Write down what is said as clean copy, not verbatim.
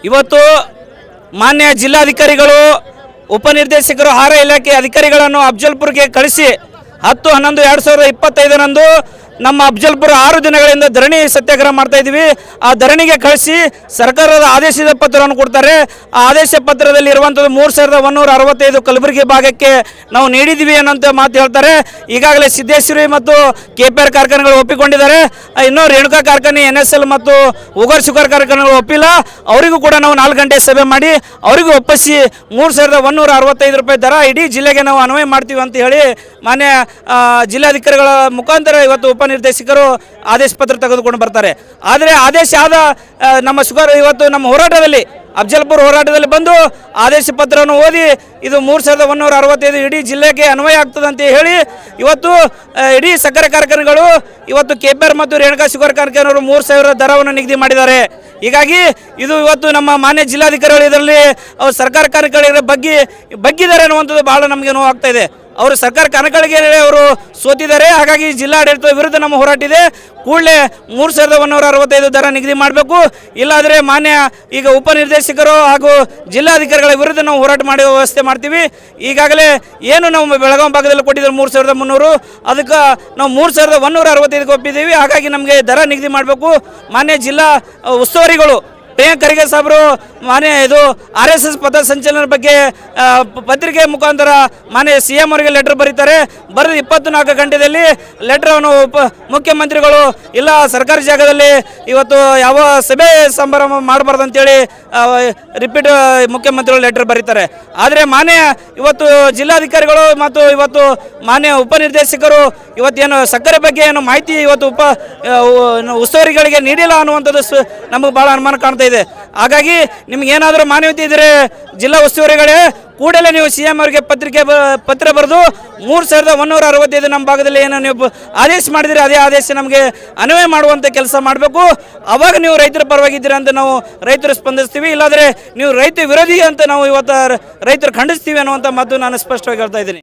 ಇವತ್ತು ಮಾನ್ಯ ಜಿಲ್ಲಾಧಿಕಾರಿಗಳು ಉಪನಿರ್ದೇಶಕರು ಆಹಾರ ಇಲಾಖೆ ಅಧಿಕಾರಿಗಳನ್ನು ಅಫಜಲ್ಪುರ್ಗೆ ಕಳಿಸಿ 10/11/2025 ನಮ್ಮ ಅಫಜಲ್ಪುರ 6 ದಿನಗಳಿಂದ ಧರಣಿ ಸತ್ಯಾಗ್ರಹ ಮಾಡ್ತಾ ಇದ್ದೀವಿ. ಆ ಧರಣಿಗೆ ಕಳಿಸಿ ಸರ್ಕಾರದ ಆದೇಶದ ಪತ್ರವನ್ನು ಕೊಡ್ತಾರೆ. ಆ ಆದೇಶ ಪತ್ರದಲ್ಲಿ ಇರುವಂಥದ್ದು 3165 ಕಲಬುರಗಿ ಭಾಗಕ್ಕೆ ನಾವು ನೀಡಿದ್ದೀವಿ ಅನ್ನೋಂಥ ಮಾತು ಹೇಳ್ತಾರೆ. ಈಗಾಗಲೇ ಸಿದ್ದೇಶ್ವರಿ ಮತ್ತು KPR ಕಾರ್ಖಾನೆಗಳು ಒಪ್ಪಿಕೊಂಡಿದ್ದಾರೆ. ಇನ್ನೂ ರೇಣುಕಾ ಕಾರ್ಖಾನೆ NSL ಮತ್ತು ಉಗರ್ ಶುಗರ್ ಕಾರ್ಖಾನೆಗಳು ಒಪ್ಪಿಲ್ಲ. ಅವರಿಗೂ ಕೂಡ ನಾವು 4 ಗಂಟೆ ಸಭೆ ಮಾಡಿ ಅವರಿಗೂ ಒಪ್ಪಿಸಿ 3165 ರೂಪಾಯಿ ದರ ಇಡೀ ಜಿಲ್ಲೆಗೆ ನಾವು ಅನ್ವಯ ಮಾಡ್ತೀವಿ ಅಂತ ಹೇಳಿ ಮಾನ್ಯ ಜಿಲ್ಲಾಧಿಕಾರಿಗಳ ಮುಖಾಂತರ ಇವತ್ತು ಉಪನಿರ್ದೇಶಕರು ಆದೇಶ ಪತ್ರ ತೆಗೆದುಕೊಂಡು ಬರ್ತಾರೆ. ಆದರೆ ಆದೇಶ ಆದ ನಮ್ಮ ಶುಗರ್ ಇವತ್ತು ನಮ್ಮ ಹೋರಾಟದಲ್ಲಿ ಅಫಜಲ್ಪುರ ಹೋರಾಟದಲ್ಲಿ ಬಂದು ಆದೇಶ ಪತ್ರವನ್ನು ಓದಿ ಇದು 3165 ಇಡೀ ಜಿಲ್ಲೆಗೆ ಅನ್ವಯ ಆಗ್ತದೆ ಅಂತ ಹೇಳಿ ಇವತ್ತು ಇಡೀ ಸಕ್ಕರೆ ಕಾರ್ಖಾನೆಗಳು ಇವತ್ತು KPR ಮತ್ತು ರೇಣುಕಾ ಶುಗರ್ ಕಾರ್ಖಾನೆಯವರು 3000 ದರವನ್ನು ನಿಗದಿ ಮಾಡಿದ್ದಾರೆ. ಹೀಗಾಗಿ ಇದು ಇವತ್ತು ನಮ್ಮ ಮಾನ್ಯ ಜಿಲ್ಲಾಧಿಕಾರಿಗಳು ಇದರಲ್ಲಿ ಸರ್ಕಾರ ಕಾರ್ಖಾನೆಗಳಿಗೆ ಬಗ್ಗಿದ್ದಾರೆ ಅನ್ನುವಂಥದ್ದು ಭಾಳ ನಮಗೆ ನೋವಾಗ್ತಾ ಇದೆ. ಅವರು ಸರ್ಕಾರ ಕಾರ್ಖಾನೆಗಳಿಗೆ ಅವರು ಸೋತಿದ್ದಾರೆ. ಹಾಗಾಗಿ ಜಿಲ್ಲಾಡಳಿತದ ವಿರುದ್ಧ ನಮ್ಮ ಹೋರಾಟ ಇದೆ. ಕೂಡಲೇ 3165 ದರ ನಿಗದಿ ಮಾಡಬೇಕು. ಇಲ್ಲಾದರೆ ಮಾನ್ಯ ಈಗ ಉಪನಿರ್ದೇಶಕರು ಹಾಗೂ ಜಿಲ್ಲಾಧಿಕಾರಿಗಳ ವಿರುದ್ಧ ನಾವು ಹೋರಾಟ ಮಾಡುವ ವ್ಯವಸ್ಥೆ ಮಾಡ್ತೀವಿ. ಈಗಾಗಲೇ ಏನು ನಾವು ಬೆಳಗಾವಿ ಭಾಗದಲ್ಲಿ ಕೊಟ್ಟಿದ್ದಾರೆ 3300, ಅದಕ್ಕೆ ನಾವು 3165 ಒಪ್ಪಿದ್ದೀವಿ. ಹಾಗಾಗಿ ನಮಗೆ ದರ ನಿಗದಿ ಮಾಡಬೇಕು. ಮಾನ್ಯ ಜಿಲ್ಲಾ ಉಸ್ತುವಾರಿಗಳು ಪ್ರಿಯಾಂಕ್ ಖರ್ಗೆ ಸಾಹೇಬರು ಮಾನ್ಯ ಇದು RSS ಪಥ ಸಂಚಲನ ಬಗ್ಗೆ ಪತ್ರಿಕೆ ಮುಖಾಂತರ ಮಾನ್ಯ CM ಅವರಿಗೆ ಲೆಟರ್ ಬರೀತಾರೆ. ಬರೆದು 24 ಗಂಟೆಯಲ್ಲಿ ಲೆಟರನ್ನು ಮುಖ್ಯಮಂತ್ರಿಗಳು ಇಲ್ಲ ಸರ್ಕಾರಿ ಜಾಗದಲ್ಲಿ ಇವತ್ತು ಯಾವ ಸಭೆ ಸಂಭ್ರಮ ಮಾಡಬಾರ್ದು ಅಂತೇಳಿ ರಿಪೀಟ್ ಮುಖ್ಯಮಂತ್ರಿಗಳು ಲೆಟರ್ ಬರೀತಾರೆ. ಆದರೆ ಮಾನ್ಯ ಇವತ್ತು ಜಿಲ್ಲಾಧಿಕಾರಿಗಳು ಮತ್ತು ಇವತ್ತು ಮಾನ್ಯ ಉಪನಿರ್ದೇಶಕರು ಇವತ್ತೇನು ಸಕ್ಕರೆ ಬಗ್ಗೆ ಏನು ಮಾಹಿತಿ ಇವತ್ತು ಉಸ್ತುವಾರಿಗಳಿಗೆ ನೀಡಿಲ್ಲ ಅನ್ನುವಂಥದ್ದು ನಮಗೆ ಭಾಳ ಅನುಮಾನ ಕಾಣ್ತಾ ಇದೆ. ಹಾಗಾಗಿ ನಿಮ್ಗೇನಾದರೂ ಮಾನ್ಯತೆ ಇದ್ದರೆ ಜಿಲ್ಲಾ ಉಸ್ತುವಾರಿಗಳೇ ಕೂಡಲೇ ನೀವು CM ಅವರಿಗೆ ಪತ್ರ ಬರೆದು 3165 ನಮ್ಮ ಭಾಗದಲ್ಲಿ ಏನು ನೀವು ಆದೇಶ ಮಾಡಿದರೆ ಅದೇ ಆದೇಶ ನಮಗೆ ಅನ್ವಯ ಮಾಡುವಂಥ ಕೆಲಸ ಮಾಡಬೇಕು. ಅವಾಗ ನೀವು ರೈತರ ಪರವಾಗಿದ್ದೀರಾ ಅಂತ ನಾವು ರೈತರು ಸ್ಪಂದಿಸ್ತೀವಿ. ಇಲ್ಲಾದರೆ ನೀವು ರೈತ ವಿರೋಧಿ ಅಂತ ನಾವು ಇವತ್ತು ರೈತರು ಖಂಡಿಸ್ತೀವಿ ಅನ್ನುವಂಥ ಮಾತು ನಾನು ಸ್ಪಷ್ಟವಾಗಿ ಹೇಳ್ತಾ ಇದ್ದೀನಿ.